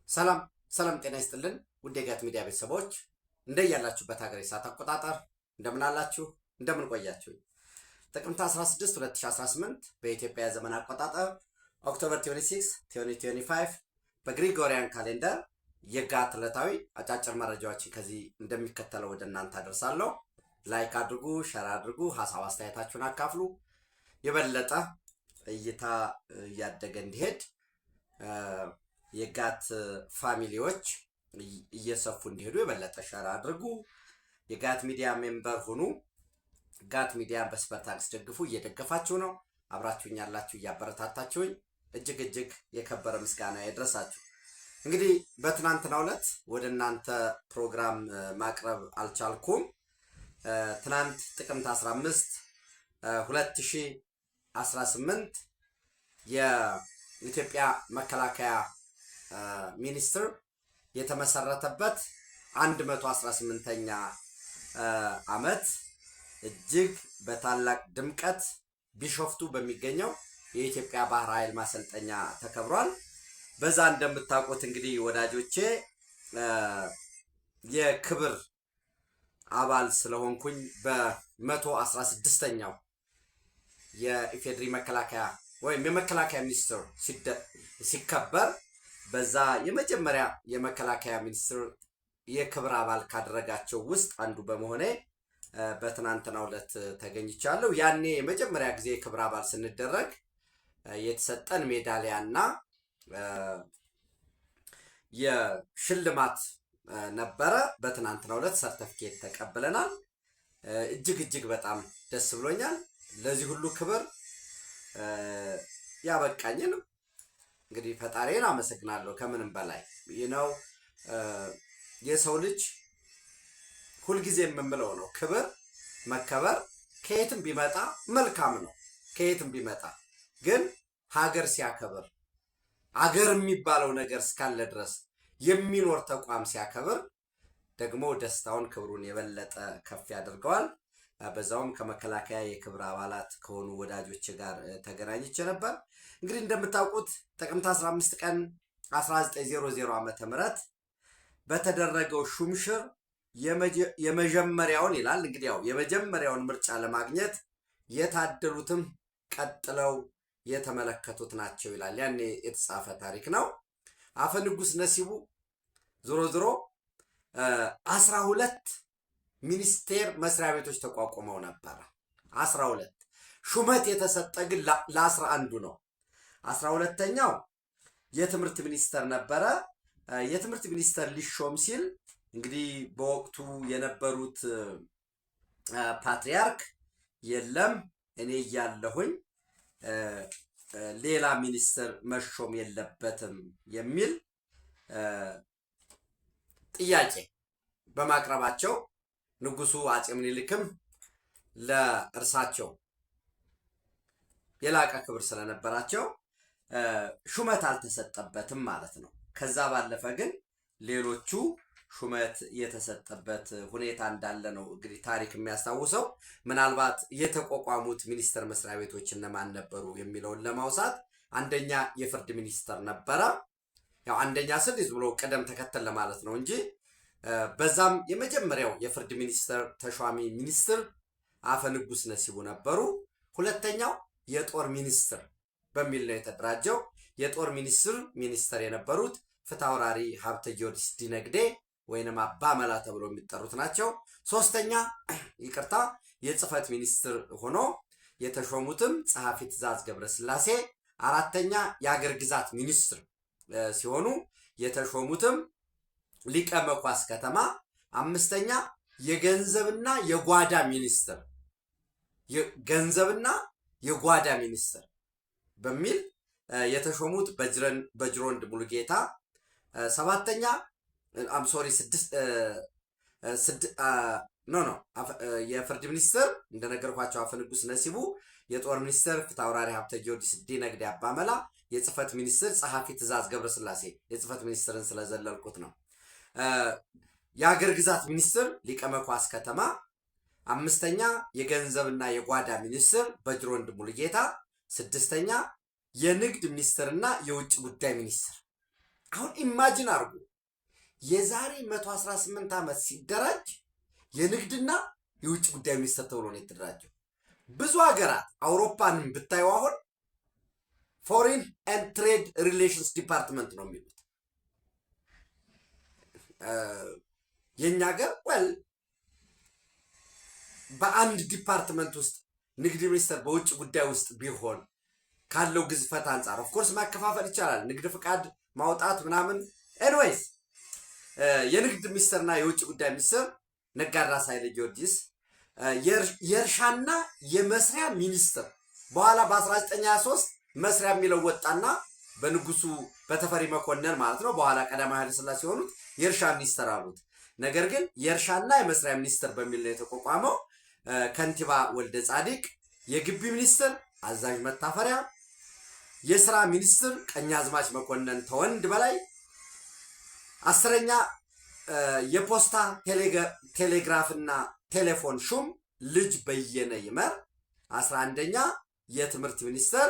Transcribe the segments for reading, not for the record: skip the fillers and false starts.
ሰላም ሰላም፣ ጤና ይስጥልን ውድ የጋት ሚዲያ ቤተሰቦች እንደያላችሁበት ሀገር የሰዓት አቆጣጠር እንደምን አላችሁ? እንደምን ቆያችሁ? ጥቅምት 16 2018 በኢትዮጵያ ዘመን አቆጣጠር ኦክቶበር 26 2025 በግሪጎሪያን ካሌንደር የጋት ዕለታዊ አጫጭር መረጃዎችን ከዚህ እንደሚከተለው ወደ እናንተ አደርሳለሁ። ላይክ አድርጉ፣ ሸር አድርጉ፣ ሀሳብ አስተያየታችሁን አካፍሉ። የበለጠ እይታ እያደገ እንዲሄድ የጋት ፋሚሊዎች እየሰፉ እንዲሄዱ የበለጠ ሸር አድርጉ። የጋት ሚዲያ ሜምበር ሁኑ። ጋት ሚዲያ በሱፐር ታንክስ ደግፉ። እየደገፋችሁ ነው፣ አብራችሁኝ ያላችሁ እያበረታታችሁኝ እጅግ እጅግ የከበረ ምስጋና ይድረሳችሁ። እንግዲህ በትናንትናው ዕለት ወደ እናንተ ፕሮግራም ማቅረብ አልቻልኩም። ትናንት ጥቅምት 15 2018 የኢትዮጵያ መከላከያ ሚኒስቴር የተመሰረተበት 118ኛ ዓመት እጅግ በታላቅ ድምቀት ቢሾፍቱ በሚገኘው የኢትዮጵያ ባህር ኃይል ማሰልጠኛ ተከብሯል። በዛ እንደምታውቁት እንግዲህ ወዳጆቼ የክብር አባል ስለሆንኩኝ በ116ኛው የኢፌድሪ መከላከያ ወይም የመከላከያ ሚኒስቴር ሲከበር በዛ የመጀመሪያ የመከላከያ ሚኒስቴር የክብር አባል ካደረጋቸው ውስጥ አንዱ በመሆኔ በትናንትናው ዕለት ተገኝቻለሁ። ያኔ የመጀመሪያ ጊዜ የክብር አባል ስንደረግ የተሰጠን ሜዳሊያና የሽልማት ነበረ። በትናንትናው ዕለት ሰርተፊኬት ተቀብለናል። እጅግ በጣም ደስ ብሎኛል። ለዚህ ሁሉ ክብር ያበቃኝን እንግዲህ ፈጣሪን አመሰግናለሁ። ከምንም በላይ ነው የሰው ልጅ ሁልጊዜ የምምለው ነው፣ ክብር መከበር ከየትም ቢመጣ መልካም ነው። ከየትም ቢመጣ ግን ሀገር ሲያከብር አገር የሚባለው ነገር እስካለ ድረስ የሚኖር ተቋም ሲያከብር ደግሞ ደስታውን ክብሩን የበለጠ ከፍ ያደርገዋል። በዛውም ከመከላከያ የክብር አባላት ከሆኑ ወዳጆች ጋር ተገናኝቼ ነበር። እንግዲህ እንደምታውቁት ጥቅምት 15 ቀን 1900 ዓመተ ምህረት በተደረገው ሹምሽር የመጀመሪያውን ይላል እንግዲህ ያው የመጀመሪያውን ምርጫ ለማግኘት የታደሉትም ቀጥለው የተመለከቱት ናቸው ይላል። ያኔ የተጻፈ ታሪክ ነው። አፈ ንጉስ ነሲቡ ዞሮ 12 ሚኒስቴር መስሪያ ቤቶች ተቋቁመው ነበር። 12 ሹመት የተሰጠ ግን ለ11 ነው። 12ኛው የትምህርት ሚኒስተር ነበረ። የትምህርት ሚኒስተር ሊሾም ሲል እንግዲህ በወቅቱ የነበሩት ፓትሪያርክ የለም እኔ እያለሁኝ ሌላ ሚኒስተር መሾም የለበትም የሚል ጥያቄ በማቅረባቸው ንጉሱ አጼ ምኒልክም ለእርሳቸው የላቀ ክብር ስለነበራቸው ሹመት አልተሰጠበትም ማለት ነው። ከዛ ባለፈ ግን ሌሎቹ ሹመት የተሰጠበት ሁኔታ እንዳለ ነው እንግዲህ ታሪክ የሚያስታውሰው። ምናልባት የተቋቋሙት ሚኒስቴር መስሪያ ቤቶች እነማን ነበሩ የሚለውን ለማውሳት አንደኛ የፍርድ ሚኒስቴር ነበረ። ያው አንደኛ ስል ብሎ ቅደም ተከተል ለማለት ነው እንጂ በዛም የመጀመሪያው የፍርድ ሚኒስቴር ተሿሚ ሚኒስትር አፈ ንጉስ ነሲቡ ነበሩ። ሁለተኛው የጦር ሚኒስትር በሚል ነው የተደራጀው። የጦር ሚኒስትር የነበሩት ፊታውራሪ ሀብተ ጊዮርጊስ ዲነግዴ ወይንም አባ መላ ተብሎ የሚጠሩት ናቸው። ሶስተኛ የጽህፈት ሚኒስትር ሆኖ የተሾሙትም ጸሐፊ ትእዛዝ ገብረስላሴ፣ አራተኛ የአገር ግዛት ሚኒስትር ሲሆኑ የተሾሙትም ሊቀ መኳስ ከተማ፣ አምስተኛ የገንዘብና የጓዳ ሚኒስትር የጓዳ ሚኒስትር በሚል የተሾሙት በጅሮንድ ሙሉጌታ፣ ሰባተኛ የፍርድ ሚኒስትር እንደነገርኳቸው አፈ ንጉስ ነሲቡ፣ የጦር ሚኒስትር ፊታውራሪ ሀብተ ጊዮርጊስ ዲነግዴ አባመላ፣ የጽህፈት ሚኒስትር ጸሐፊ ትእዛዝ ገብረስላሴ የጽህፈት ሚኒስትርን ስለዘለልኩት ነው። የሀገር ግዛት ሚኒስትር ሊቀ መኳስ ከተማ፣ አምስተኛ የገንዘብና የጓዳ ሚኒስትር በጅሮንድ ሙሉጌታ፣ ስድስተኛ የንግድ ሚኒስትርና የውጭ ጉዳይ ሚኒስትር አሁን ኢማጂን አድርጉ የዛሬ 118 ዓመት ሲደራጅ የንግድና የውጭ ጉዳይ ሚኒስትር ተብሎ ነው የተደራጀው። ብዙ ሀገራት አውሮፓንም ብታዩ አሁን ፎሬን ኤንድ ትሬድ ሪሌሽንስ ዲፓርትመንት ነው የሚሉት። የኛ ሀገር ወል በአንድ ዲፓርትመንት ውስጥ ንግድ ሚኒስቴር በውጭ ጉዳይ ውስጥ ቢሆን ካለው ግዝፈት አንጻር ኦፍኮርስ ማከፋፈል ይቻላል፣ ንግድ ፍቃድ ማውጣት ምናምን። ኤንዌይስ የንግድ ሚኒስቴርና የውጭ ጉዳይ ሚኒስቴር ነጋድራስ ኃይለ ጊዮርጊስ የእርሻና የመስሪያ ሚኒስትር በኋላ በ1923 መስሪያ የሚለው ወጣና በንጉሱ በተፈሪ መኮንን ማለት ነው። በኋላ ቀዳማዊ ኃይለ ሥላሴ የሆኑት የእርሻ ሚኒስትር አሉት። ነገር ግን የእርሻና የመስሪያ ሚኒስትር በሚል ነው የተቋቋመው። ከንቲባ ወልደ ጻዲቅ፣ የግቢ ሚኒስትር አዛዥ መታፈሪያ፣ የስራ ሚኒስትር ቀኛዝማች መኮንን ተወንድ በላይ፣ 10ኛ የፖስታ ቴሌግራፍና ቴሌፎን ሹም ልጅ በየነ ይመር፣ 11ኛ የትምህርት ሚኒስትር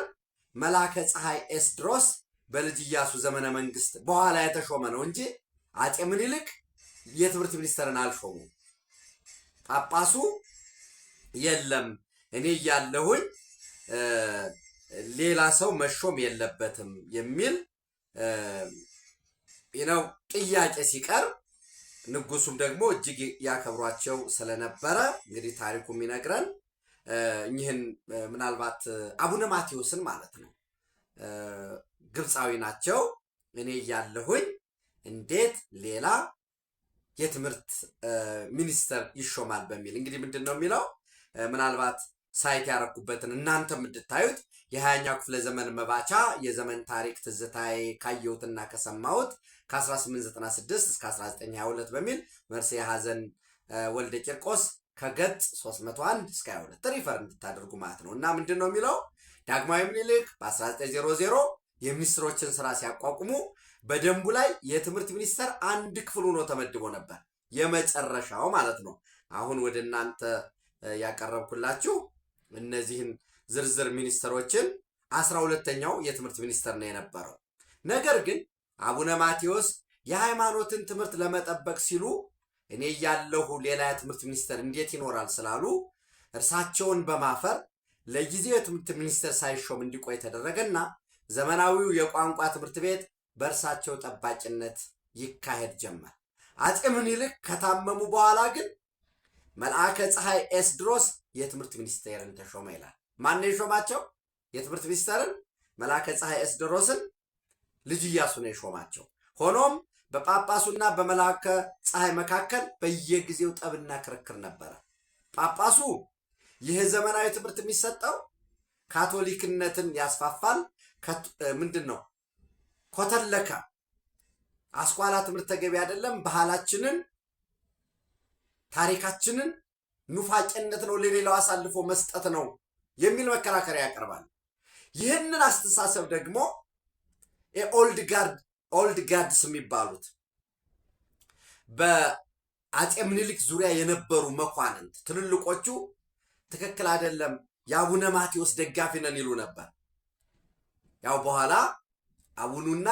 መላከ ፀሐይ ኤስድሮስ በልጅ ኢያሱ ዘመነ መንግስት በኋላ የተሾመ ነው እንጂ አጤ ምኒልክ የትምህርት ሚኒስትርን አልሾሙም። ጳጳሱ የለም እኔ እያለሁኝ ሌላ ሰው መሾም የለበትም የሚል ነው ጥያቄ ሲቀርብ ንጉሱም ደግሞ እጅግ ያከብሯቸው ስለነበረ እንግዲህ ታሪኩ የሚነግረን እኚህን ምናልባት አቡነ ማቴዎስን ማለት ነው ግብፃዊ ናቸው። እኔ እያለሁኝ እንዴት ሌላ የትምህርት ሚኒስተር ይሾማል በሚል እንግዲህ ምንድን ነው የሚለው ምናልባት ሳይት ያረኩበትን እናንተም እንድታዩት የ20ኛው ክፍለ ዘመን መባቻ የዘመን ታሪክ ትዝታዬ ካየሁትና ከሰማሁት ከ1896 እስከ 1922 በሚል መርሴ ሐዘን ወልደ ቂርቆስ ከገጽ 301 እስከ 22 ሪፈር እንድታደርጉ ማለት ነው። እና ምንድን ነው የሚለው ዳግማዊ ምኒልክ በ1900 የሚኒስትሮችን ስራ ሲያቋቁሙ በደንቡ ላይ የትምህርት ሚኒስቴር አንድ ክፍል ሆኖ ተመድቦ ነበር፣ የመጨረሻው ማለት ነው። አሁን ወደ እናንተ ያቀረብኩላችሁ እነዚህን ዝርዝር ሚኒስትሮችን 12ኛው የትምህርት ሚኒስቴር ነው የነበረው። ነገር ግን አቡነ ማቴዎስ የሃይማኖትን ትምህርት ለመጠበቅ ሲሉ እኔ ያለሁ ሌላ የትምህርት ሚኒስቴር እንዴት ይኖራል ስላሉ እርሳቸውን በማፈር ለጊዜው የትምህርት ሚኒስቴር ሳይሾም እንዲቆይ ተደረገና ዘመናዊው የቋንቋ ትምህርት ቤት በእርሳቸው ጠባቂነት ይካሄድ ጀመር። አጤ ምኒልክ ከታመሙ በኋላ ግን መልአከ ፀሐይ ኤስድሮስ የትምህርት ሚኒስቴርን ተሾመ ይላል። ማን የሾማቸው? የትምህርት ሚኒስቴርን መልአከ ፀሐይ ኤስድሮስን ልጅ ኢያሱ ነው የሾማቸው። ሆኖም በጳጳሱና በመልአከ ፀሐይ መካከል በየጊዜው ጠብና ክርክር ነበረ። ጳጳሱ ይህ ዘመናዊ ትምህርት የሚሰጠው ካቶሊክነትን ያስፋፋል፣ ምንድን ነው ኮተለካ አስኳላ ትምህርት ተገቢ አይደለም፣ ባህላችንን ታሪካችንን ኑፋቄነት ነው፣ ለሌላው አሳልፎ መስጠት ነው የሚል መከራከሪያ ያቀርባል። ይህንን አስተሳሰብ ደግሞ ኦልድ ጋርድስ የሚባሉት በአጼ ምኒልክ ዙሪያ የነበሩ መኳንንት ትልልቆቹ ትክክል አይደለም፣ የአቡነ ማቴዎስ ደጋፊ ነን ይሉ ነበር። ያው በኋላ አቡኑና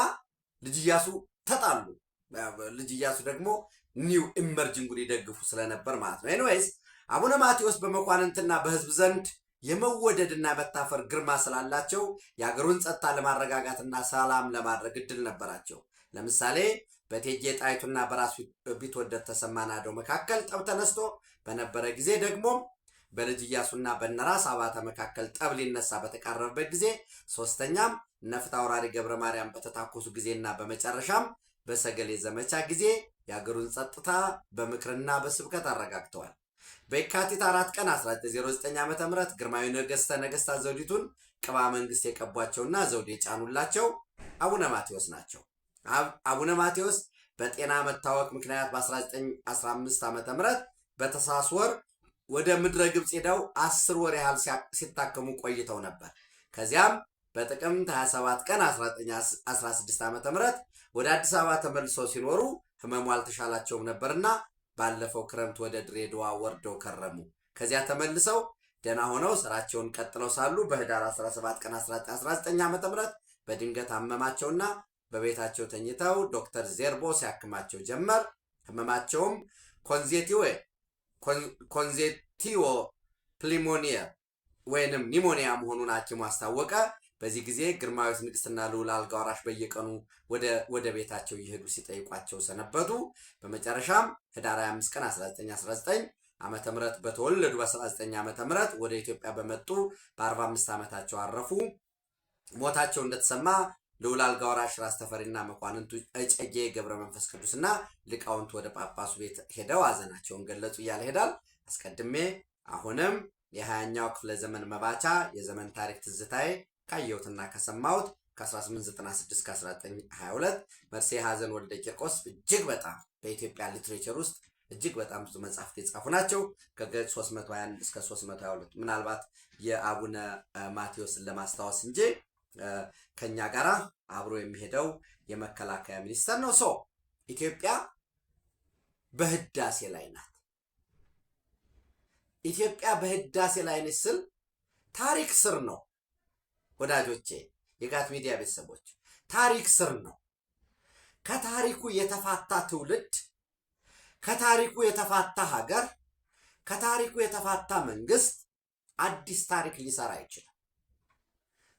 ልጅ ኢያሱ ተጣሉ። ልጅ ኢያሱ ደግሞ ኒው ኢመርጂንጉን ይደግፉ ስለነበር ማለት ነው። ኤኒዌይስ አቡነ ማቴዎስ በመኳንንትና በህዝብ ዘንድ የመወደድና መታፈር ግርማ ስላላቸው የአገሩን ጸጥታ ለማረጋጋትና ሰላም ለማድረግ እድል ነበራቸው። ለምሳሌ በእቴጌ ጣይቱና በራስ ቢትወደድ ተሰማ ናደው መካከል ጠብ ተነስቶ በነበረ ጊዜ ደግሞ በልጅ ኢያሱና በነራስ አባተ መካከል ጠብ ሊነሳ በተቃረበበት ጊዜ ሶስተኛም ነፍጥ አውራሪ ገብረ ማርያም በተታኮሱ ጊዜና በመጨረሻም በሰገሌ ዘመቻ ጊዜ የአገሩን ጸጥታ በምክርና በስብከት አረጋግተዋል። በየካቲት 4 ቀን 1909 ዓ.ም ግርማዊ ነገስታት ዘውዲቱን ቅባ መንግስት የቀቧቸውና ዘውድ የጫኑላቸው አቡነ ማቴዎስ ናቸው። አቡነ ማቴዎስ በጤና መታወቅ ምክንያት በ1915 ዓ.ም በታኅሳስ ወር ወደ ምድረ ግብጽ ሄደው 10 ወር ያህል ሲታከሙ ቆይተው ነበር። ከዚያም በጥቅምት 27 ቀን 1916 ዓ.ም ወደ አዲስ አበባ ተመልሰው ሲኖሩ ህመሙ አልተሻላቸውም ነበርና ባለፈው ክረምት ወደ ድሬዳዋ ወርደው ከረሙ። ከዚያ ተመልሰው ደህና ሆነው ስራቸውን ቀጥለው ሳሉ በህዳር 17 ቀን 1919 ዓ.ም በድንገት አመማቸውና በቤታቸው ተኝተው ዶክተር ዜርቦ ሲያክማቸው ጀመር። ህመማቸውም ኮንዜቲዮ ፕሊሞኒያ ወይንም ኒሞኒያ መሆኑን ሐኪሙ አስታወቀ። በዚህ ጊዜ ግርማዊት ንግስትና ልዑል አልጋ ወራሽ በየቀኑ ወደ ቤታቸው እየሄዱ ሲጠይቋቸው ሰነበቱ። በመጨረሻም ህዳር 25 ቀን 1919 ዓመተ ምህረት በተወለዱ በ19 ዓመተ ምህረት ወደ ኢትዮጵያ በመጡ በ45 ዓመታቸው አረፉ። ሞታቸው እንደተሰማ ልዑል አልጋ ወራሽ ራስ ተፈሪና መኳንንቱ እጨጌ ገብረ መንፈስ ቅዱስና ሊቃውንቱ ወደ ጳጳሱ ቤት ሄደው ሐዘናቸውን ገለጹ እያለ ሄዳል። አስቀድሜ አሁንም የ20ኛው ክፍለ ዘመን መባቻ የዘመን ታሪክ ትዝታዬ ካየሁትና ከሰማሁት ከ1896 እስከ 1922 መርሴ ሀዘን ወልደ ቂርቆስ እጅግ በጣም በኢትዮጵያ ሊትሬቸር ውስጥ እጅግ በጣም ብዙ መጻሕፍት የጻፉ ናቸው። ከገጽ 321 እስከ 322 ምናልባት የአቡነ ማቴዎስን ለማስታወስ እንጂ ከኛ ጋር አብሮ የሚሄደው የመከላከያ ሚኒስተር ነው። ኢትዮጵያ በህዳሴ ላይ ናት። ኢትዮጵያ በህዳሴ ላይ ነች ስል ታሪክ ስር ነው ወዳጆቼ፣ የጋት ሚዲያ ቤተሰቦች፣ ታሪክ ስር ነው። ከታሪኩ የተፋታ ትውልድ፣ ከታሪኩ የተፋታ ሀገር፣ ከታሪኩ የተፋታ መንግስት አዲስ ታሪክ ሊሰራ አይችልም።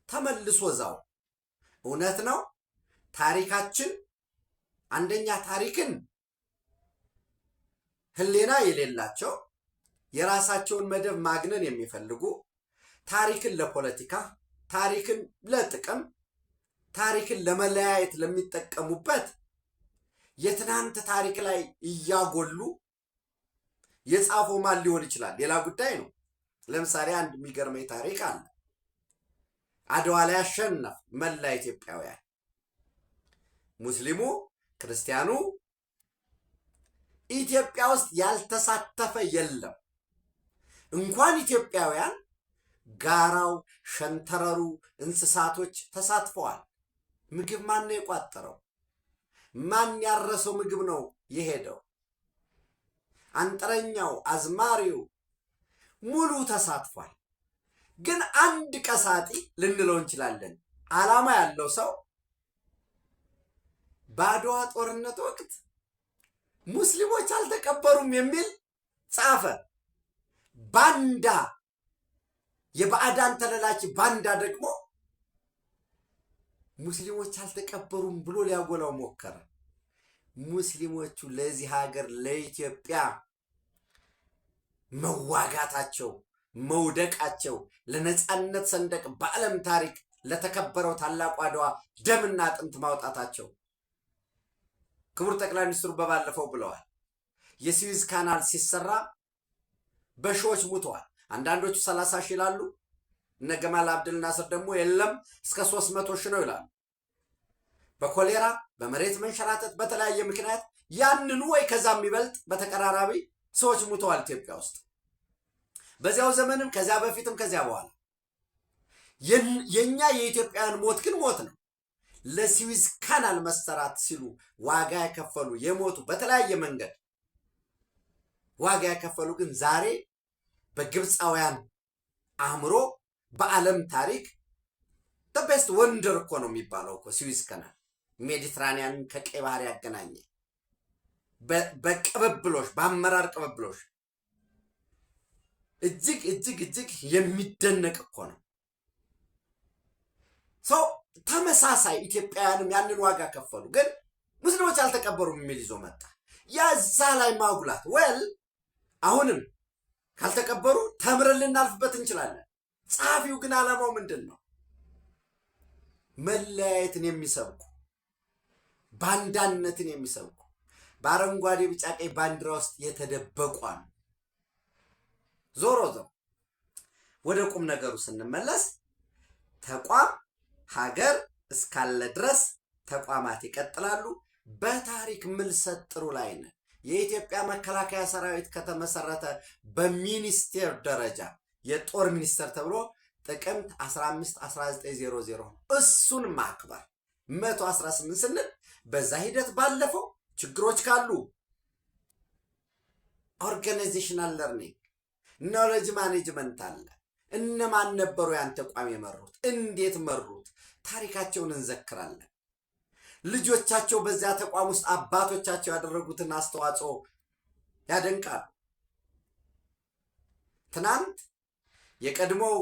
ተመልሶ ዛው እውነት ነው። ታሪካችን አንደኛ ታሪክን ህሊና የሌላቸው የራሳቸውን መደብ ማግነን የሚፈልጉ ታሪክን ለፖለቲካ፣ ታሪክን ለጥቅም፣ ታሪክን ለመለያየት ለሚጠቀሙበት የትናንት ታሪክ ላይ እያጎሉ የጻፈው ማን ሊሆን ይችላል ሌላ ጉዳይ ነው። ለምሳሌ አንድ የሚገርመኝ ታሪክ አለ። አድዋ ላይ አሸነፍ መላ ኢትዮጵያውያን፣ ሙስሊሙ ክርስቲያኑ፣ ኢትዮጵያ ውስጥ ያልተሳተፈ የለም። እንኳን ኢትዮጵያውያን ጋራው፣ ሸንተረሩ፣ እንስሳቶች ተሳትፈዋል። ምግብ ማን ነው የቋጠረው? ማን ያረሰው ምግብ ነው የሄደው? አንጥረኛው፣ አዝማሪው ሙሉ ተሳትፏል። ግን አንድ ቀሳጢ ልንለው እንችላለን ዓላማ ያለው ሰው በአድዋ ጦርነት ወቅት ሙስሊሞች አልተቀበሩም የሚል ጻፈ። ባንዳ፣ የባዕዳን ተለላኪ ባንዳ ደግሞ ሙስሊሞች አልተቀበሩም ብሎ ሊያጎላው ሞከረ። ሙስሊሞቹ ለዚህ ሀገር ለኢትዮጵያ መዋጋታቸው፣ መውደቃቸው፣ ለነጻነት ሰንደቅ በዓለም ታሪክ ለተከበረው ታላቁ አድዋ ደምና አጥንት ማውጣታቸው ክቡር ጠቅላይ ሚኒስትሩ በባለፈው ብለዋል። የስዊዝ ካናል ሲሰራ በሺዎች ሙተዋል። አንዳንዶቹ 30 ሺህ ይላሉ። እነ ገማል አብደል ናስር ደግሞ የለም እስከ 300 ሺህ ነው ይላሉ። በኮሌራ በመሬት መንሸራተት በተለያየ ምክንያት ያንኑ ወይ ከዛ የሚበልጥ በተቀራራቢ ሰዎች ሙተዋል ኢትዮጵያ ውስጥ። በዚያው ዘመንም ከዚያ በፊትም ከዚያ በኋላ የኛ የኢትዮጵያን ሞት ግን ሞት ነው። ለስዊዝ ካናል መሰራት ሲሉ ዋጋ የከፈሉ የሞቱ በተለያየ መንገድ ዋጋ የከፈሉ ግን ዛሬ በግብፃውያን አእምሮ በዓለም ታሪክ ቤስት ወንደር እኮ ነው የሚባለው እኮ ስዊዝ ካናል። ሜዲትራኒያን ከቀይ ባህር ያገናኘ በቅብብሎሽ በአመራር ቅብብሎሽ እጅግ እጅግ እጅግ የሚደነቅ እኮ ነው። ሰው ተመሳሳይ ኢትዮጵያውያንም ያንን ዋጋ ከፈሉ፣ ግን ሙስሊሞች አልተቀበሩም የሚል ይዞ መጣ። ያዛ ላይ ማጉላት ወል አሁንም ካልተቀበሩ ተምረን ልናልፍበት እንችላለን። ጸሐፊው ግን ዓላማው ምንድን ነው? መለያየትን የሚሰብኩ ባንዳነትን የሚሰብኩ በአረንጓዴ ቢጫ ቀይ ባንዲራ ውስጥ የተደበቁ አሉ። ዞሮ ወደ ቁም ነገሩ ስንመለስ ተቋም ሀገር እስካለ ድረስ ተቋማት ይቀጥላሉ። በታሪክ ምልሰት ጥሩ ላይ ነን። የኢትዮጵያ መከላከያ ሰራዊት ከተመሰረተ በሚኒስቴር ደረጃ የጦር ሚኒስቴር ተብሎ ጥቅምት 15 1900 እሱን ማክበር 118 ስንል በዛ ሂደት ባለፈው ችግሮች ካሉ ኦርጋናይዜሽናል ለርኒንግ ኖሌጅ ማኔጅመንት አለ። እነማን ነበሩ ያን ተቋም የመሩት? እንዴት መሩት? ታሪካቸውን እንዘክራለን። ልጆቻቸው በዚያ ተቋም ውስጥ አባቶቻቸው ያደረጉትን አስተዋጽኦ ያደንቃሉ። ትናንት የቀድሞው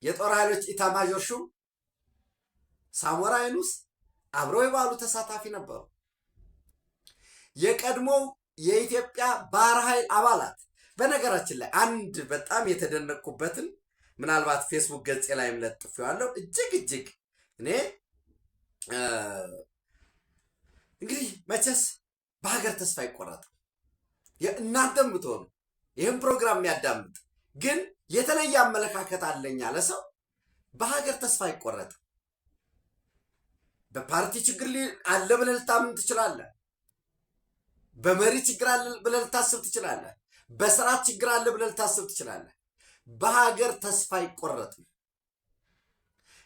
የጦር ኃይሎች ኢታማዦር ሹም ሳሞራ የኑስ አብረው የበዓሉ ተሳታፊ ነበሩ። የቀድሞው የኢትዮጵያ ባህር ኃይል አባላት በነገራችን ላይ አንድ በጣም የተደነቅኩበትን ምናልባት ፌስቡክ ገጼ ላይም ለጥፌዋለሁ። እጅግ እኔ እንግዲህ መቼስ በሀገር ተስፋ አይቆረጥም። እናንተም ብትሆኑ ይህም ፕሮግራም የሚያዳምጥ ግን የተለየ አመለካከት አለኝ ያለ ሰው በሀገር ተስፋ አይቆረጥም። በፓርቲ ችግር አለ ብለህ ልታምን ትችላለህ። በመሪ ችግር አለ ብለህ ልታስብ ትችላለህ። በስርዓት ችግር አለ ብለህ ልታስብ ትችላለህ። በሀገር ተስፋ አይቆረጥም።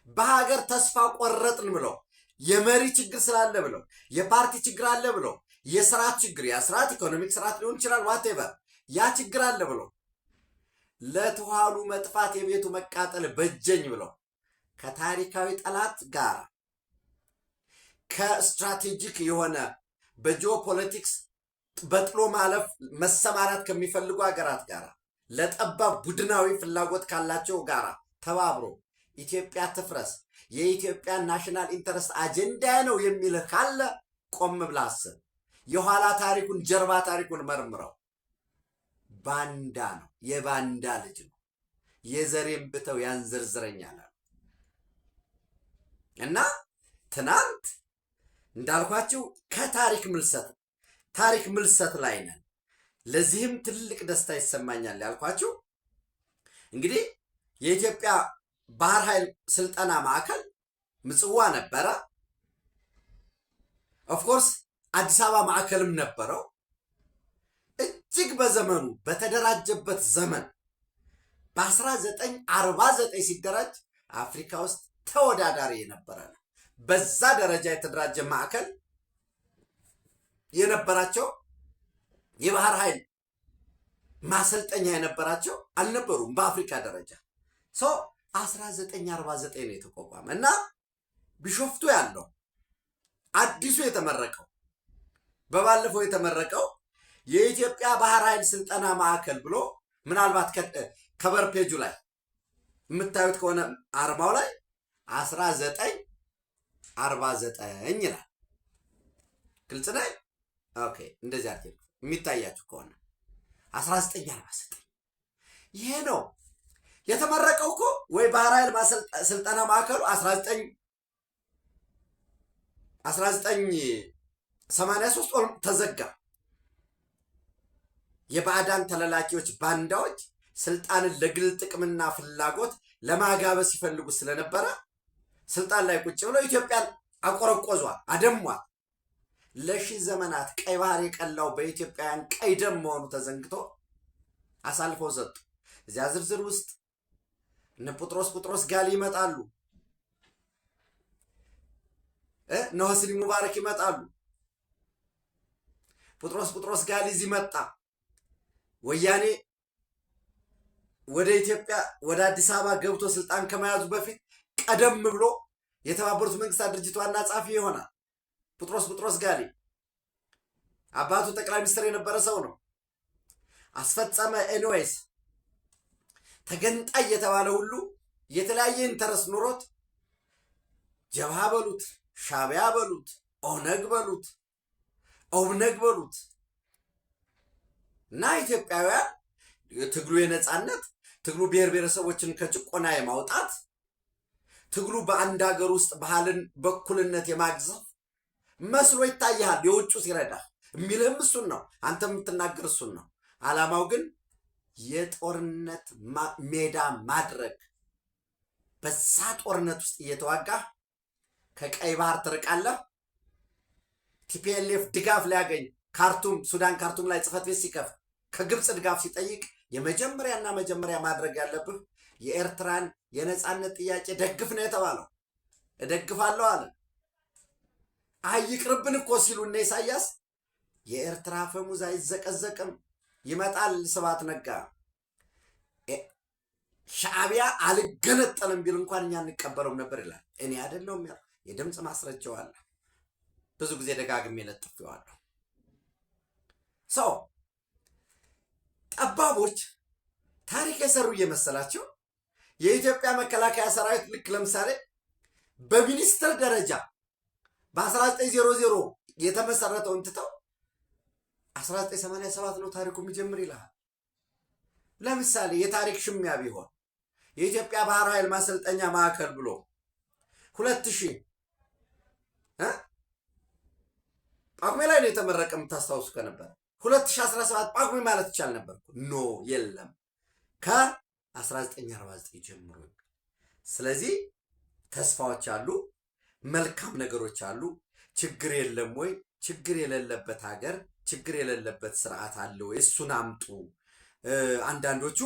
በሀገር ተስፋ ቆረጥን ብለው የመሪ ችግር ስላለ ብለው የፓርቲ ችግር አለ ብለው የስርዓት ችግር የስርዓት ኢኮኖሚክ ስርዓት ሊሆን ይችላል ዋቴቨር ያ ችግር አለ ብለው ለተዋሉ መጥፋት የቤቱ መቃጠል በጀኝ ብለው ከታሪካዊ ጠላት ጋር ከስትራቴጂክ የሆነ በጂኦፖለቲክስ በጥሎ ማለፍ መሰማራት ከሚፈልጉ ሀገራት ጋር ለጠባብ ቡድናዊ ፍላጎት ካላቸው ጋር ተባብሮ ኢትዮጵያ ትፍረስ የኢትዮጵያ ናሽናል ኢንተረስት አጀንዳ ነው የሚል ካለ ቆም ብለህ አስብ። የኋላ ታሪኩን ጀርባ ታሪኩን መርምረው። ባንዳ ነው፣ የባንዳ ልጅ ነው። የዘሬን ብተው ያንዘርዝረኛል እና ትናንት እንዳልኳችሁ ታሪክ ምልሰት ላይ ነን። ለዚህም ትልቅ ደስታ ይሰማኛል ያልኳችሁ እንግዲህ የኢትዮጵያ ባህር ኃይል ስልጠና ማዕከል ምጽዋ ነበረ። ኦፍኮርስ አዲስ አበባ ማዕከልም ነበረው። እጅግ በዘመኑ በተደራጀበት ዘመን በ1949 ሲደራጅ አፍሪካ ውስጥ ተወዳዳሪ የነበረ ነው። በዛ ደረጃ የተደራጀ ማዕከል የነበራቸው የባህር ኃይል ማሰልጠኛ የነበራቸው አልነበሩም። በአፍሪካ ደረጃ 1949 ነው የተቋቋመ እና ቢሾፍቱ ያለው አዲሱ የተመረቀው በባለፈው የተመረቀው የኢትዮጵያ ባህር ኃይል ስልጠና ማዕከል ብሎ ምናልባት ከበር ፔጁ ላይ የምታዩት ከሆነ አርማው ላይ 1949 ይላል። ግልጽ ነው። ኦኬ፣ እንደዚህ አድርገን የሚታያችሁ ከሆነ 1949 ይሄ ነው የተመረቀው እኮ ወይ ባህር ኃይል ስልጠና ማዕከሉ 1983 ተዘጋ። የባዕዳን ተለላኪዎች ባንዳዎች ስልጣንን ለግል ጥቅምና ፍላጎት ለማጋበስ ሲፈልጉ ስለነበረ ስልጣን ላይ ቁጭ ብለው ኢትዮጵያን አቆረቆዟል፣ አደሟል። ለሺህ ዘመናት ቀይ ባህር የቀላው በኢትዮጵያውያን ቀይ ደም መሆኑ ተዘንግቶ አሳልፈው ሰጡ። እዚያ ዝርዝር ውስጥ እነ ጴጥሮስ ጋሊ ይመጣሉ፣ እነ ሆስኒ ሙባረክ ይመጣሉ። ጴጥሮስ ጋሊ እዚህ መጣ። ወያኔ ወደ ኢትዮጵያ ወደ አዲስ አበባ ገብቶ ስልጣን ከመያዙ በፊት ቀደም ብሎ የተባበሩት መንግስታት ድርጅት ዋና ጸሐፊ ይሆናል። ጴጥሮስ ጋሊ አባቱ ጠቅላይ ሚኒስትር የነበረ ሰው ነው። አስፈጸመ። ኤኒዌይስ ተገንጣይ የተባለ ሁሉ የተለያየ ኢንተረስ ኑሮት ጀብሃ በሉት፣ ሻቢያ በሉት፣ ኦነግ በሉት፣ ኦብነግ በሉት እና ኢትዮጵያውያን ትግሉ የነጻነት ትግሉ ብሔር ብሔረሰቦችን ከጭቆና የማውጣት ትግሉ በአንድ ሀገር ውስጥ ባህልን በኩልነት የማግዘፍ መስሎ ይታያል። የውጩ ሲረዳ የሚልህም እሱን ነው፣ አንተ የምትናገር እሱን ነው። ዓላማው ግን የጦርነት ሜዳ ማድረግ። በዛ ጦርነት ውስጥ እየተዋጋህ ከቀይ ባህር ትርቃለህ። ቲፒኤልኤፍ ድጋፍ ሊያገኝ ሱዳን ካርቱም ላይ ጽህፈት ቤት ሲከፍት ከግብፅ ድጋፍ ሲጠይቅ መጀመሪያ ማድረግ ያለብህ የኤርትራን የነጻነት ጥያቄ ደግፍ ነው የተባለው። እደግፋለሁ አለ። አይቅርብን እኮ ሲሉ እነ ኢሳያስ የኤርትራ ፈሙዝ አይዘቀዘቅም፣ ይመጣል ስብሐት ነጋ። ሻዕቢያ አልገነጠልም ቢል እንኳን እኛ እንቀበለውም ነበር ይላል። እኔ አይደለሁም ያለው፣ የድምፅ ማስረጃው አለ። ብዙ ጊዜ ደጋግሜ ለጥፌዋለሁ። ሰው ጠባቦች ታሪክ የሰሩ እየመሰላቸው የኢትዮጵያ መከላከያ ሰራዊት ልክ ለምሳሌ በሚኒስትር ደረጃ በ1900 የተመሰረተውን ትተው 1987 ነው ታሪኩ የሚጀምር ይላል። ለምሳሌ የታሪክ ሽሚያ ቢሆን የኢትዮጵያ ባህር ኃይል ማሰልጠኛ ማዕከል ብሎ 2000 ጳጉሜ ላይ ነው የተመረቀ። የምታስታውሱ ከነበረ 2017 ጳጉሜ ማለት ይቻል ነበር። ኖ የለም ከ1949 ጀምሮ። ስለዚህ ተስፋዎች አሉ፣ መልካም ነገሮች አሉ። ችግር የለም ወይ? ችግር የሌለበት ሀገር፣ ችግር የሌለበት ስርዓት አለ ወይ? እሱን አምጡ። አንዳንዶቹ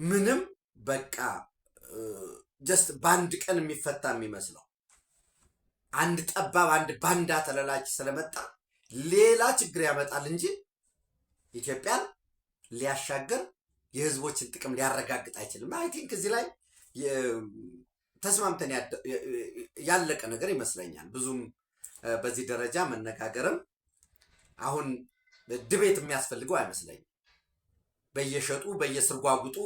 ምንም በቃ ጀስት በአንድ ቀን የሚፈታ የሚመስለው አንድ ጠባብ አንድ ባንዳ ተለላች ስለመጣ ሌላ ችግር ያመጣል እንጂ ኢትዮጵያን ሊያሻገር የህዝቦችን ጥቅም ሊያረጋግጥ አይችልም። አይ ቲንክ እዚህ ላይ ተስማምተን ያለቀ ነገር ይመስለኛል። ብዙም በዚህ ደረጃ መነጋገርም አሁን ድቤት የሚያስፈልገው አይመስለኝም። በየሸጡ በየስርጓጉጡ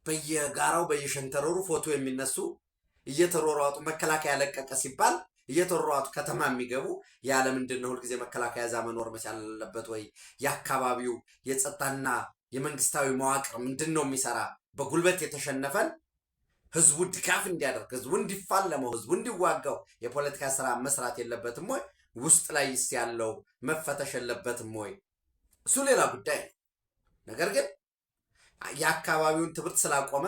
በየጋራው በየሸንተረሩ ፎቶ የሚነሱ እየተሯሯጡ መከላከያ ለቀቀ ሲባል እየተሯሯጡ ከተማ የሚገቡ ያለ ምንድን ነው ሁልጊዜ መከላከያ እዛ መኖር መቻል አለበት ወይ? የአካባቢው የጸጥታና የመንግስታዊ መዋቅር ምንድን ነው የሚሰራ? በጉልበት የተሸነፈን ህዝቡ ድጋፍ እንዲያደርግ፣ ህዝቡ እንዲፋለመው፣ ህዝቡ እንዲዋጋው የፖለቲካ ስራ መስራት የለበትም ወይ? ውስጥ ላይ ያለው መፈተሽ የለበትም ወይ? እሱ ሌላ ጉዳይ ነው። ነገር ግን የአካባቢውን ትምህርት ስላቆመ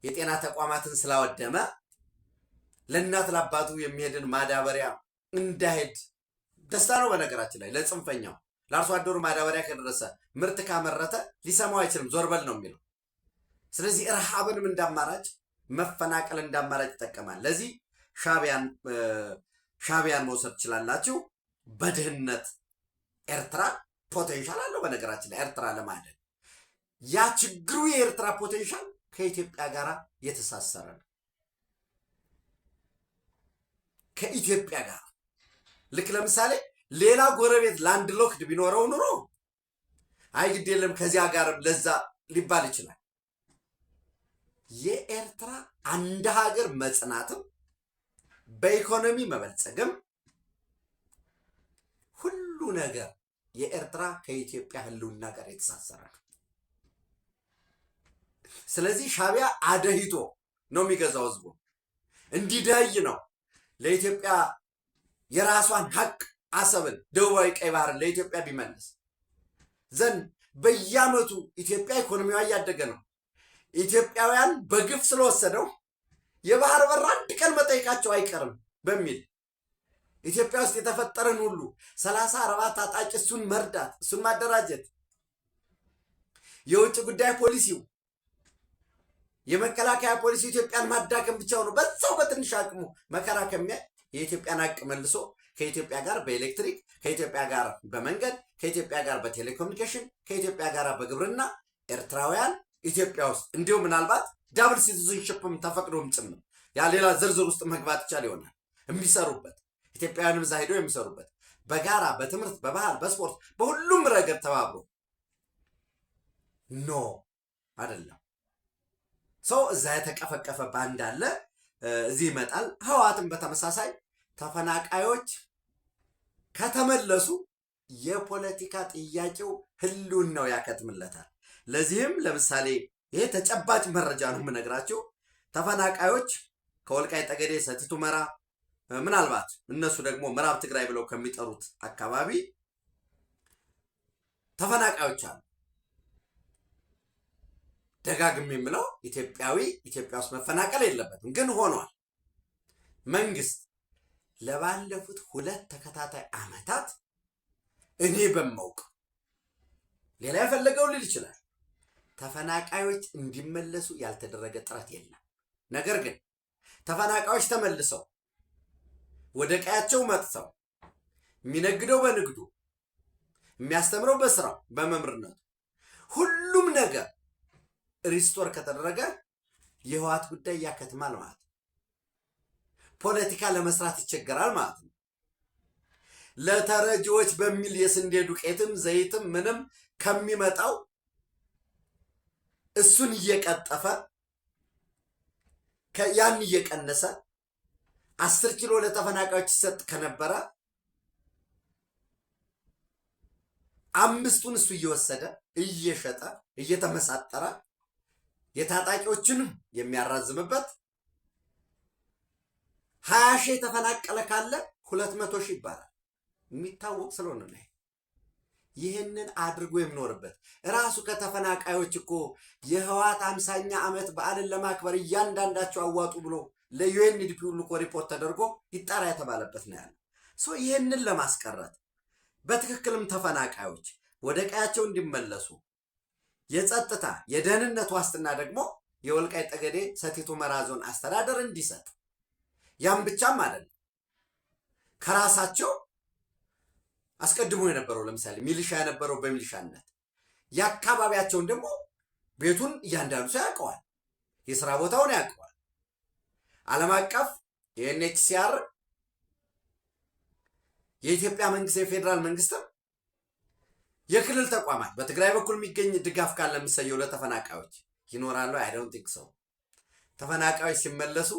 የጤና ተቋማትን ስላወደመ ለእናት ለአባቱ የሚሄድን ማዳበሪያ እንዳሄድ ደስታ ነው። በነገራችን ላይ ለጽንፈኛው ለአርሶ አደሩ ማዳበሪያ ከደረሰ ምርት ካመረተ ሊሰማው አይችልም፣ ዞርበል ነው የሚለው። ስለዚህ ረሃብንም እንዳማራጭ መፈናቀል እንዳማራጭ ይጠቀማል። ለዚህ ሻዕቢያን መውሰድ ትችላላችሁ። በድህነት ኤርትራ ፖቴንሻል አለው። በነገራችን ላይ ኤርትራ ለማደግ ያ ችግሩ የኤርትራ ፖቴንሻል ከኢትዮጵያ ጋር የተሳሰረ ነው። ከኢትዮጵያ ጋር ልክ ለምሳሌ ሌላ ጎረቤት ላንድ ሎክድ ቢኖረው ኑሮ አይ ግድ የለም ከዚያ ጋር ለዛ ሊባል ይችላል። የኤርትራ አንድ ሀገር መጽናትም በኢኮኖሚ መበልጸግም ሁሉ ነገር የኤርትራ ከኢትዮጵያ ህልውና ጋር የተሳሰረ ነው። ስለዚህ ሻዕቢያ አደሂቶ ነው የሚገዛው፣ ህዝቡ እንዲደይ ነው። ለኢትዮጵያ የራሷን ሀቅ አሰብን፣ ደቡባዊ ቀይ ባህርን ለኢትዮጵያ ቢመልስ ዘንድ በየዓመቱ ኢትዮጵያ ኢኮኖሚዋ እያደገ ነው። ኢትዮጵያውያን በግፍ ስለወሰደው የባህር በር አንድ ቀን መጠየቃቸው አይቀርም በሚል ኢትዮጵያ ውስጥ የተፈጠረን ሁሉ 30-40 ታጣቂ እሱን መርዳት፣ እሱን ማደራጀት፣ የውጭ ጉዳይ ፖሊሲው የመከላከያ ፖሊሲ ኢትዮጵያን ማዳከም ብቻው ነው። በዛው በትንሽ አቅሙ መከራ ከሚያይ የኢትዮጵያን ሀቅ መልሶ ከኢትዮጵያ ጋር በኤሌክትሪክ፣ ከኢትዮጵያ ጋር በመንገድ፣ ከኢትዮጵያ ጋር በቴሌኮሙኒኬሽን፣ ከኢትዮጵያ ጋር በግብርና ኤርትራውያን ኢትዮጵያ ውስጥ እንዲሁም ምናልባት ዳብል ሲቲዝንሽፕም ተፈቅዶም ጭምር ያ ሌላ ዝርዝር ውስጥ መግባት ይቻል ይሆናል የሚሰሩበት ኢትዮጵያውያንም እዛ ሄደው የሚሰሩበት በጋራ በትምህርት፣ በባህል፣ በስፖርት በሁሉም ረገድ ተባብሮ ኖ አይደለም። ሰው እዛ የተቀፈቀፈ ባንድ አለ፣ እዚህ ይመጣል። ህወሓትም በተመሳሳይ ተፈናቃዮች ከተመለሱ የፖለቲካ ጥያቄው ህልውናው ያከትምለታል። ለዚህም ለምሳሌ ይሄ ተጨባጭ መረጃ ነው የምነግራቸው። ተፈናቃዮች ከወልቃይት ጠገዴ፣ ሰቲት ሁመራ ምናልባት እነሱ ደግሞ ምዕራብ ትግራይ ብለው ከሚጠሩት አካባቢ ተፈናቃዮች አሉ። ደጋግም የምለው ኢትዮጵያዊ ኢትዮጵያ ውስጥ መፈናቀል የለበትም፣ ግን ሆኗል። መንግስት ለባለፉት 2 ተከታታይ ዓመታት እኔ በማውቅ ሌላ የፈለገው ሊል ይችላል ተፈናቃዮች እንዲመለሱ ያልተደረገ ጥረት የለም። ነገር ግን ተፈናቃዮች ተመልሰው ወደ ቀያቸው መጥተው የሚነግደው በንግዱ፣ የሚያስተምረው በስራው በመምህርነቱ ሁሉም ነገር ሪስቶር ከተደረገ የህወሓት ጉዳይ ያከትማል ማለት ነው። ፖለቲካ ለመስራት ይቸገራል ማለት ነው። ለተረጂዎች በሚል የስንዴ ዱቄትም ዘይትም ምንም ከሚመጣው እሱን እየቀጠፈ ያን እየቀነሰ 10 ኪሎ ለተፈናቃዮች ይሰጥ ከነበረ 5ቱን እሱ እየወሰደ እየሸጠ እየተመሳጠረ የታጣቂዎችንም የሚያራዝምበት 20 ሺህ የተፈናቀለ ካለ 200 ሺህ ይባላል። የሚታወቅ ስለሆነ ነው። ይህንን አድርጎ የሚኖርበት ራሱ ከተፈናቃዮች እኮ የህወሓት 50ኛ ዓመት በዓልን ለማክበር እያንዳንዳቸው አዋጡ ብሎ ለዩኤንዲፒ ሁሉ እኮ ሪፖርት ተደርጎ ይጣራ የተባለበት ነው ያለው። ይህንን ለማስቀረት በትክክልም ተፈናቃዮች ወደ ቀያቸው እንዲመለሱ የጸጥታ የደህንነት ዋስትና ደግሞ የወልቃይት ጠገዴ ሰቲት ሁመራ ዞን አስተዳደር እንዲሰጥ፣ ያም ብቻም አይደለም ከራሳቸው አስቀድሞ የነበረው ለምሳሌ ሚሊሻ የነበረው በሚሊሻነት የአካባቢያቸውን ደግሞ ቤቱን እያንዳንዱ ሰው ያውቀዋል፣ የስራ ቦታውን ያውቀዋል። ዓለም አቀፍ የዩኤንኤችሲአር የኢትዮጵያ መንግስት የፌዴራል መንግስትም የክልል ተቋማት በትግራይ በኩል የሚገኝ ድጋፍ ካለ የሚሰየው ለተፈናቃዮች ይኖራሉ። አይ ዶንት ቲንክ ሶ። ተፈናቃዮች ሲመለሱ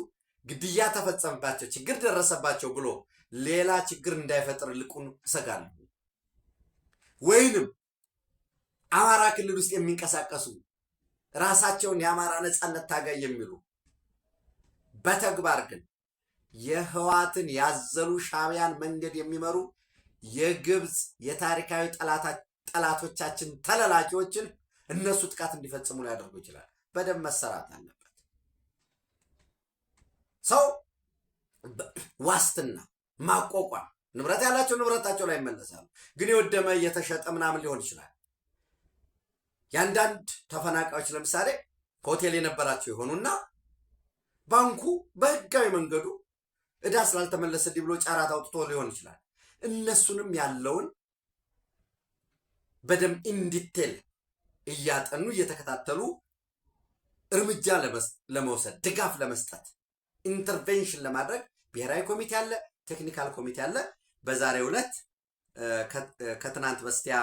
ግድያ ተፈጸመባቸው፣ ችግር ደረሰባቸው ብሎ ሌላ ችግር እንዳይፈጥር ልቁን ይሰጋሉ። ወይንም አማራ ክልል ውስጥ የሚንቀሳቀሱ ራሳቸውን የአማራ ነጻነት ታጋይ የሚሉ በተግባር ግን የህወሓትን ያዘሉ ሻዕቢያን መንገድ የሚመሩ የግብፅ የታሪካዊ ጠላቶቻችን ተለላኪዎችን እነሱ ጥቃት እንዲፈጽሙ ሊያደርጉ ይችላል። በደንብ መሰራት አለበት። ሰው ዋስትና ማቋቋም፣ ንብረት ያላቸው ንብረታቸው ላይ ይመለሳሉ። ግን የወደመ የተሸጠ ምናምን ሊሆን ይችላል። የአንዳንድ ተፈናቃዮች ለምሳሌ ሆቴል የነበራቸው የሆኑና ባንኩ በህጋዊ መንገዱ ዕዳ ስላልተመለሰልኝ ብሎ ጫራት አውጥቶ ሊሆን ይችላል። እነሱንም ያለውን በደንብ ኢንዲቴል እያጠኑ እየተከታተሉ እርምጃ ለመውሰድ ድጋፍ ለመስጠት ኢንተርቬንሽን ለማድረግ ብሔራዊ ኮሚቴ አለ፣ ቴክኒካል ኮሚቴ አለ። በዛሬው ዕለት ከትናንት በስቲያ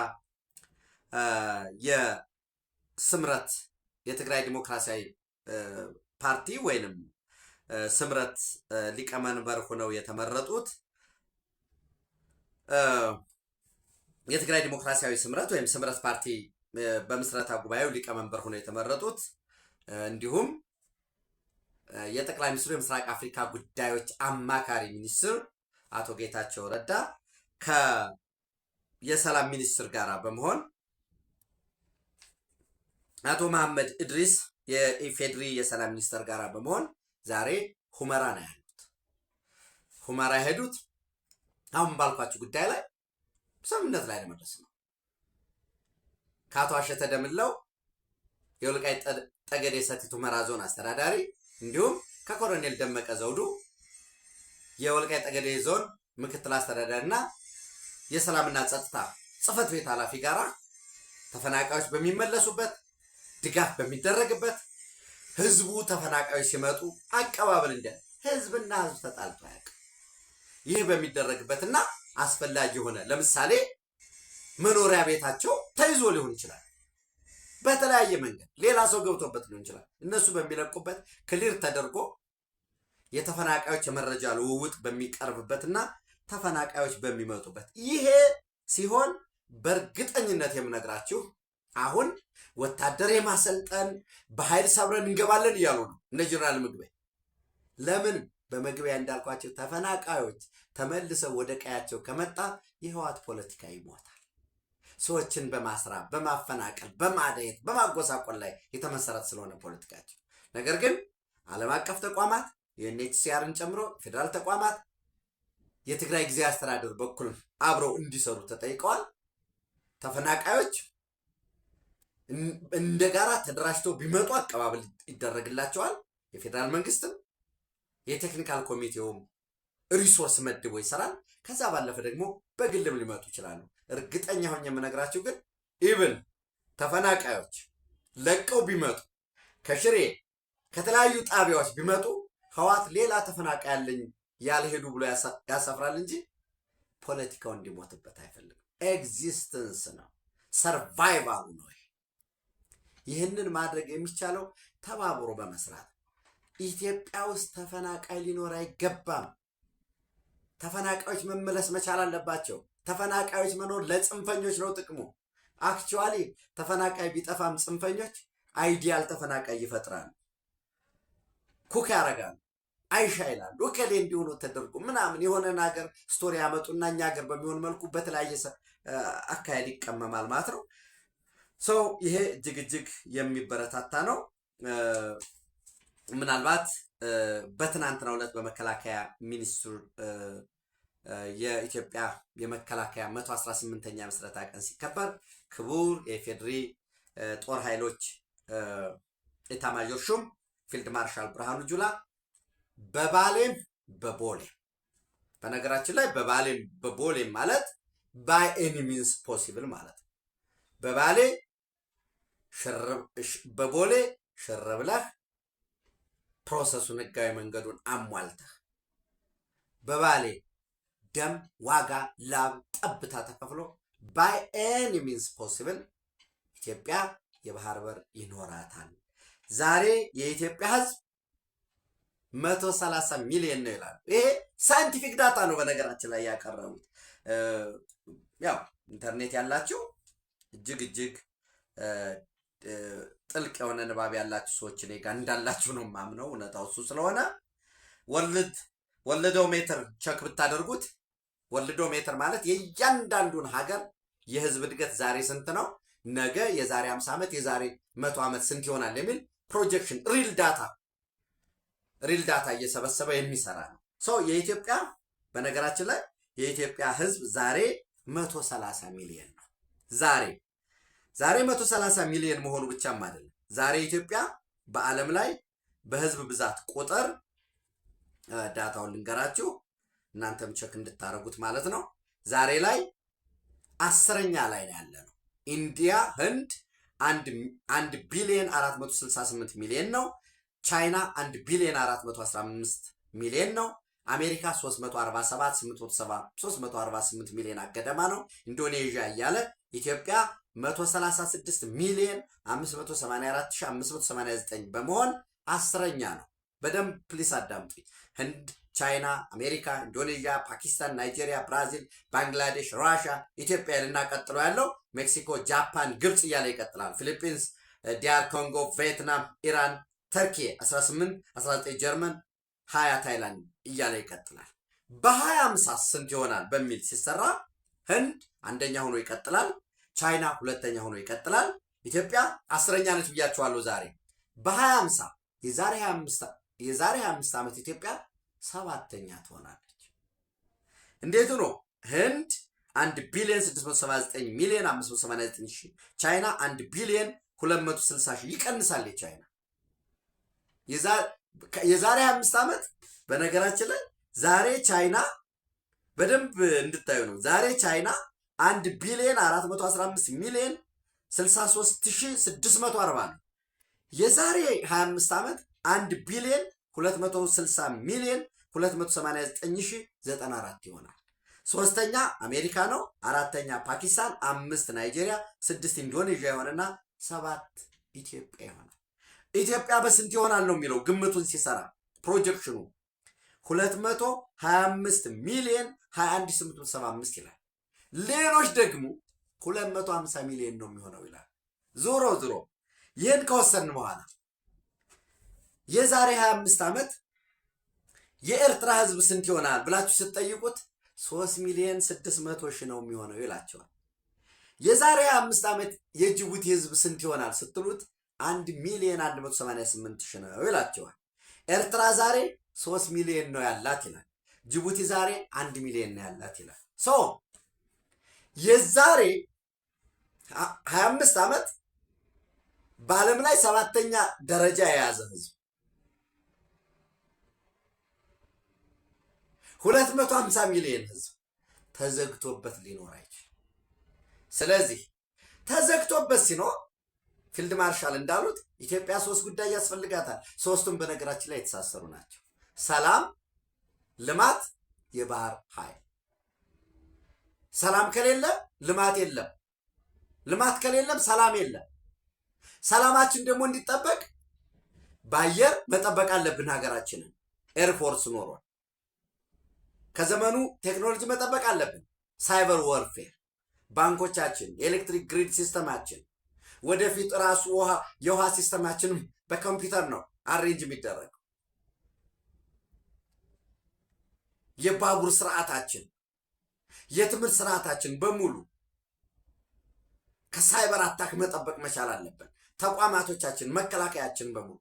የስምረት የትግራይ ዲሞክራሲያዊ ፓርቲ ወይንም ስምረት ሊቀመንበር ሆነው የተመረጡት የትግራይ ዲሞክራሲያዊ ስምረት ወይም ስምረት ፓርቲ በምስረታ ጉባኤው ሊቀመንበር ሆነው የተመረጡት እንዲሁም የጠቅላይ ሚኒስትሩ የምስራቅ አፍሪካ ጉዳዮች አማካሪ ሚኒስትር አቶ ጌታቸው ረዳ የሰላም ሚኒስትር ጋር በመሆን አቶ መሐመድ ኢድሪስ የኢፌድሪ የሰላም ሚኒስትር ጋር በመሆን ዛሬ ሁመራ ነው ያሉት። ሁመራ የሄዱት አሁን ባልኳችሁ ጉዳይ ላይ ስምምነት ላይ ለመድረስ ነው። ከአቶ አሸተ ደምለው የወልቃይት ጠገዴ ሰቲት ሁመራ ዞን አስተዳዳሪ እንዲሁም ከኮሎኔል ደመቀ ዘውዱ የወልቃይት ጠገዴ ዞን ምክትል አስተዳዳሪና የሰላምና ጸጥታ ጽህፈት ቤት ኃላፊ ጋራ ተፈናቃዮች በሚመለሱበት ድጋፍ በሚደረግበት ህዝቡ ተፈናቃዮች ሲመጡ አቀባበል እንደ ህዝብና ህዝብ ተጣልቶ አያውቅም። ይህ በሚደረግበትና አስፈላጊ ሆነ ለምሳሌ መኖሪያ ቤታቸው ተይዞ ሊሆን ይችላል። በተለያየ መንገድ ሌላ ሰው ገብቶበት ሊሆን ይችላል። እነሱ በሚለቁበት ክሊር ተደርጎ የተፈናቃዮች የመረጃ ልውውጥ በሚቀርብበትና ተፈናቃዮች በሚመጡበት ይሄ ሲሆን በእርግጠኝነት የምነግራችሁ አሁን ወታደር የማሰልጠን በኃይል ሰብረን እንገባለን እያሉ ነው እነ ጀነራል ምግበይ። ለምን በመግቢያ እንዳልኳቸው ተፈናቃዮች ተመልሰው ወደ ቀያቸው ከመጣ የህወሓት ፖለቲካ ይሞታል። ሰዎችን በማስራብ በማፈናቀል በማደየት በማጎሳቆል ላይ የተመሰረተ ስለሆነ ፖለቲካቸው። ነገር ግን ዓለም አቀፍ ተቋማት የዩኤንኤችሲአርን ጨምሮ ፌዴራል ተቋማት የትግራይ ጊዜያዊ አስተዳደር በኩል አብረው እንዲሰሩ ተጠይቀዋል። ተፈናቃዮች እንደ ጋራ ተደራጅተው ቢመጡ አቀባበል ይደረግላቸዋል። የፌዴራል መንግስትም የቴክኒካል ኮሚቴውም ሪሶርስ መድቦ ይሰራል። ከዛ ባለፈ ደግሞ በግልም ሊመጡ ይችላሉ። እርግጠኛ ሆኜ የምነግራችሁ ግን ኢቭን ተፈናቃዮች ለቀው ቢመጡ ከሽሬ ከተለያዩ ጣቢያዎች ቢመጡ ህወሓት ሌላ ተፈናቃይ ያለኝ ያልሄዱ ብሎ ያሰፍራል እንጂ ፖለቲካው እንዲሞትበት አይፈልግም። ኤግዚስተንስ ነው፣ ሰርቫይቫሉ ነው። ይህንን ማድረግ የሚቻለው ተባብሮ በመስራት ኢትዮጵያ ውስጥ ተፈናቃይ ሊኖር አይገባም። ተፈናቃዮች መመለስ መቻል አለባቸው። ተፈናቃዮች መኖር ለጽንፈኞች ነው ጥቅሙ። አክቹዋሊ ተፈናቃይ ቢጠፋም ጽንፈኞች አይዲያል ተፈናቃይ ይፈጥራሉ፣ ኩክ ያደርጋሉ፣ አይሻ ይላሉ። እከሌ እንዲሆኑ ተደርጎ ምናምን የሆነን ሀገር ስቶሪ ያመጡና እኛ ሀገር በሚሆን መልኩ በተለያየ አካሄድ ይቀመማል ማለት ነው። ሰው ይሄ እጅግ የሚበረታታ ነው። ምናልባት በትናንትናው ዕለት በመከላከያ ሚኒስትሩ የኢትዮጵያ የመከላከያ 118ኛ ምስረታ ቀን ሲከበር ክቡር የፌድሪ ጦር ኃይሎች ኤታማዦር ሹም ፊልድ ማርሻል ብርሃኑ ጁላ በባሌም በቦሌም፣ በነገራችን ላይ በባሌም በቦሌም ማለት ባይ ኤኒ ሚንስ ፖሲብል ማለት ነው። በቦሌ ሽር ብለህ ፕሮሰሱን ህጋዊ መንገዱን አሟልተህ በባሌ ደም ዋጋ ላብ ጠብታ ተከፍሎ ባይ ኤኒ ሚንስ ፖሲብል ኢትዮጵያ የባህር በር ይኖራታል። ዛሬ የኢትዮጵያ ህዝብ 130 ሚሊዮን ነው ይላሉ። ይሄ ሳይንቲፊክ ዳታ ነው በነገራችን ላይ ያቀረቡት። ያው ኢንተርኔት ያላችሁ እጅግ ጥልቅ የሆነ ንባብ ያላችሁ ሰዎች እኔ ጋር እንዳላችሁ ነው ማምነው። እውነታው እሱ ስለሆነ ወርልዶሜትር ቸክ ብታደርጉት ወርልዶሜትር ማለት የእያንዳንዱን ሀገር የህዝብ እድገት ዛሬ ስንት ነው፣ ነገ የዛሬ 50 ዓመት የዛሬ 100 ዓመት ስንት ይሆናል የሚል ፕሮጀክሽን ሪል ዳታ እየሰበሰበ የሚሰራ ነው። የኢትዮጵያ በነገራችን ላይ የኢትዮጵያ ህዝብ ዛሬ 130 ሚሊዮን ነው። ዛሬ 130 ሚሊዮን መሆኑ ብቻም አይደለም። ዛሬ ኢትዮጵያ በዓለም ላይ በህዝብ ብዛት ቁጥር ዳታውን ልንገራችሁ እናንተም ቸክ እንድታረጉት ማለት ነው። ዛሬ ላይ 10ኛ ላይ ነው ያለ ነው። ኢንዲያ ህንድ 1 ቢሊዮን 468 ሚሊዮን ነው። ቻይና 1 ቢሊዮን 415 ሚሊዮን ነው። አሜሪካ 348 ሚሊዮን አገደማ ነው። ኢንዶኔዥያ እያለ ኢትዮጵያ 136 ሚሊዮን 584589 በመሆን 10ኛ ነው። በደንብ ፕሊስ አዳምጡኝ። ህንድ፣ ቻይና፣ አሜሪካ፣ ኢንዶኔዥያ፣ ፓኪስታን፣ ናይጄሪያ፣ ብራዚል፣ ባንግላዴሽ፣ ራሽያ፣ ኢትዮጵያ ልና ቀጥሎ ያለው ሜክሲኮ፣ ጃፓን፣ ግብፅ እያለ ይቀጥላል። ፊሊፒንስ፣ ዲያር ኮንጎ፣ ቪየትናም፣ ኢራን፣ ተርኪ 18፣ 19 ጀርመን፣ 20 ታይላንድ እያለ ይቀጥላል። በ2050 ስንት ይሆናል በሚል ሲሰራ ህንድ አንደኛ ሆኖ ይቀጥላል። ቻይና ሁለተኛ ሆኖ ይቀጥላል። ኢትዮጵያ 10ኛ ነች ብያቸዋለሁ። ዛሬ በ2050 የዛሬ 25 ዓመት ኢትዮጵያ 7ኛ ትሆናለች። እንዴት ነው? ህንድ 1 ቢሊዮን 679 ሚሊዮን 589 ሺህ፣ ቻይና 1 ቢሊዮን 260 ሺህ ይቀንሳል። የቻይና የዛሬ 5 ዓመት በነገራችን ላይ ዛሬ ቻይና በደንብ እንድታዩ ነው። ዛሬ ቻይና 1 ቢሊዮን 415 ሚሊዮን 63640 ነው። የዛሬ 25 ዓመት 1 ቢሊዮን 260 ሚሊዮን 289094 ይሆናል። ሶስተኛ አሜሪካ ነው። አራተኛ ፓኪስታን፣ 5 ናይጄሪያ፣ 6 ኢንዶኔዥያ ይሆንና 7 ኢትዮጵያ ይሆናል። ኢትዮጵያ በስንት ይሆናል ነው የሚለው ግምቱን ሲሰራ ፕሮጀክሽኑ 225 ሚሊዮን 21875 ይላል። ሌሎች ደግሞ 250 ሚሊዮን ነው የሚሆነው ይላል። ዞሮ ይህን ከወሰን በኋላ የዛሬ 25 ዓመት የኤርትራ ህዝብ ስንት ይሆናል ብላችሁ ስትጠይቁት 3 ሚሊዮን 600 ሺህ ነው የሚሆነው ይላቸዋል። የዛሬ 25 ዓመት የጅቡቲ ህዝብ ስንት ይሆናል ስትሉት 1 ሚሊዮን 188 ሺህ ነው ይላቸዋል። ኤርትራ ዛሬ 3 ሚሊዮን ነው ያላት ይላል። ጅቡቲ ዛሬ 1 ሚሊዮን ነው ያላት ይላል። የዛሬ 25 ዓመት በዓለም ላይ 7ኛ ደረጃ የያዘ ህዝብ 250 ሚሊዮን ህዝብ ተዘግቶበት ሊኖር አይችልም። ስለዚህ ተዘግቶበት ሲኖር ፊልድ ማርሻል እንዳሉት ኢትዮጵያ 3 ጉዳይ ያስፈልጋታል። ሶስቱም በነገራችን ላይ የተሳሰሩ ናቸው። ሰላም፣ ልማት፣ የባህር ኃይል። ሰላም ከሌለ ልማት የለም። ልማት ከሌለም ሰላም የለም። ሰላማችን ደግሞ እንዲጠበቅ በአየር መጠበቅ አለብን። ሀገራችንን ኤርፎርስ ኖሯል። ከዘመኑ ቴክኖሎጂ መጠበቅ አለብን። ሳይበር ወርፌር፣ ባንኮቻችን፣ የኤሌክትሪክ ግሪድ ሲስተማችን፣ ወደፊት ራሱ የውሃ ሲስተማችንም በኮምፒውተር ነው አሬንጅ የሚደረገው። የባቡር ስርዓታችን፣ የትምህርት ስርዓታችን በሙሉ ከሳይበር አታክ መጠበቅ መቻል አለብን። ተቋማቶቻችን፣ መከላከያችን በሙሉ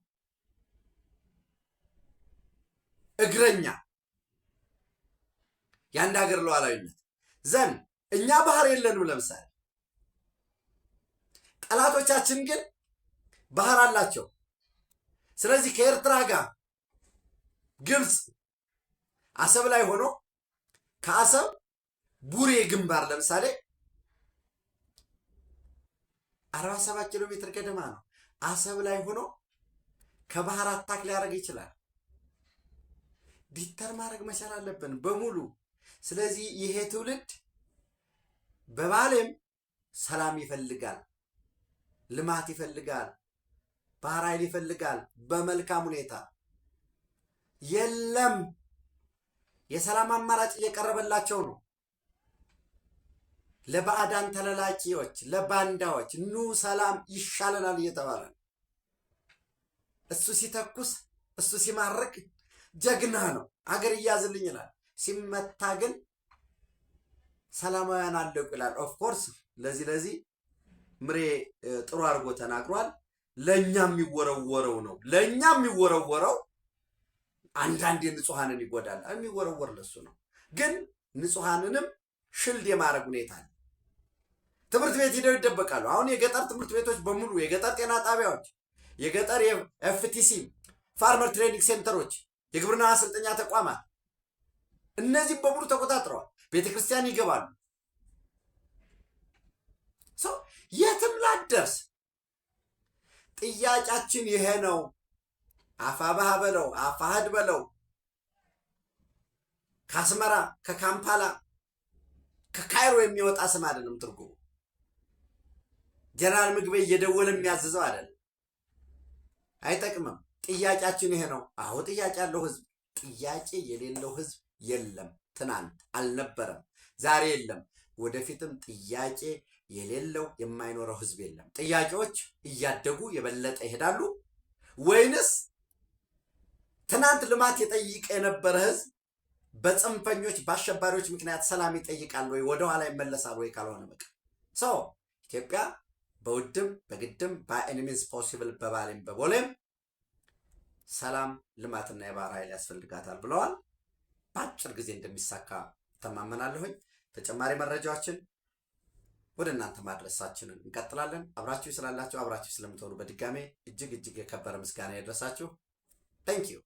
እግረኛ የአንድ ሀገር ሉዓላዊነት ዘንድ እኛ ባህር የለንም። ለምሳሌ ጠላቶቻችን ግን ባህር አላቸው። ስለዚህ ከኤርትራ ጋር ግብፅ አሰብ ላይ ሆኖ ከአሰብ ቡሬ ግንባር ለምሳሌ 47 ኪሎ ሜትር ገደማ ነው። አሰብ ላይ ሆኖ ከባህር አታክ ሊያደርግ ይችላል። ዲተር ማድረግ መቻል አለብን በሙሉ። ስለዚህ ይሄ ትውልድ በባሌም ሰላም ይፈልጋል፣ ልማት ይፈልጋል፣ ባህር ኃይል ይፈልጋል። በመልካም ሁኔታ የለም። የሰላም አማራጭ እየቀረበላቸው ነው። ለባዕዳን ተለላኪዎች፣ ለባንዳዎች ኑ ሰላም ይሻለናል እየተባለ ነው። እሱ ሲተኩስ፣ እሱ ሲማርክ ጀግና ነው፣ አገር እያዝልኝ ይላል። ሲመታ ግን ሰላማውያን አለቁ ይላል። ኦፍኮርስ ለዚህ ምሬ ጥሩ አድርጎ ተናግሯል። ለእኛ የሚወረወረው ነው። ለእኛ የሚወረወረው አንዳንዴ ንጹሐንን ይጎዳል። የሚወረወር ለሱ ነው። ግን ንጹሐንንም ሽልድ የማድረግ ሁኔታ አለ። ትምህርት ቤት ሄደው ይደበቃሉ። አሁን የገጠር ትምህርት ቤቶች በሙሉ፣ የገጠር ጤና ጣቢያዎች፣ የገጠር የኤፍቲሲ ፋርመር ትሬኒንግ ሴንተሮች፣ የግብርና ማሰልጠኛ ተቋማት እነዚህ በሙሉ ተቆጣጥረዋል። ቤተ ክርስቲያን ይገባሉ። የትም ላደርስ ጥያቄያችን ይሄ ነው። አፋባህ በለው፣ አፋህድ በለው፣ ከአስመራ ከካምፓላ ከካይሮ የሚወጣ ስም አይደለም ትርጉሙ። ጀነራል ምግቤ እየደወለ የሚያዝዘው አይደለም። አይጠቅምም። ጥያቄያችን ይሄ ነው። አዎ ጥያቄ ያለው ህዝብ፣ ጥያቄ የሌለው ህዝብ የለም። ትናንት አልነበረም፣ ዛሬ የለም፣ ወደፊትም ጥያቄ የሌለው የማይኖረው ህዝብ የለም። ጥያቄዎች እያደጉ የበለጠ ይሄዳሉ ወይንስ ትናንት ልማት የጠይቀ የነበረ ህዝብ በጽንፈኞች በአሸባሪዎች ምክንያት ሰላም ይጠይቃል ወይ ወደኋላ ይመለሳል ወይ? ካልሆነ በቃ ሰው ኢትዮጵያ በውድም በግድም በኤኒ ሚንስ ፖሲብል በባሌም በቦሌም ሰላም ልማትና የባህር ኃይል ያስፈልጋታል ብለዋል። በአጭር ጊዜ እንደሚሳካ ተማመናለሁኝ። ተጨማሪ መረጃዎችን ወደ እናንተ ማድረሳችንን እንቀጥላለን። አብራችሁ ስላላችሁ አብራችሁ ስለምትሆኑ በድጋሜ እጅግ የከበረ ምስጋና ይድረሳችሁ። ታንኪዩ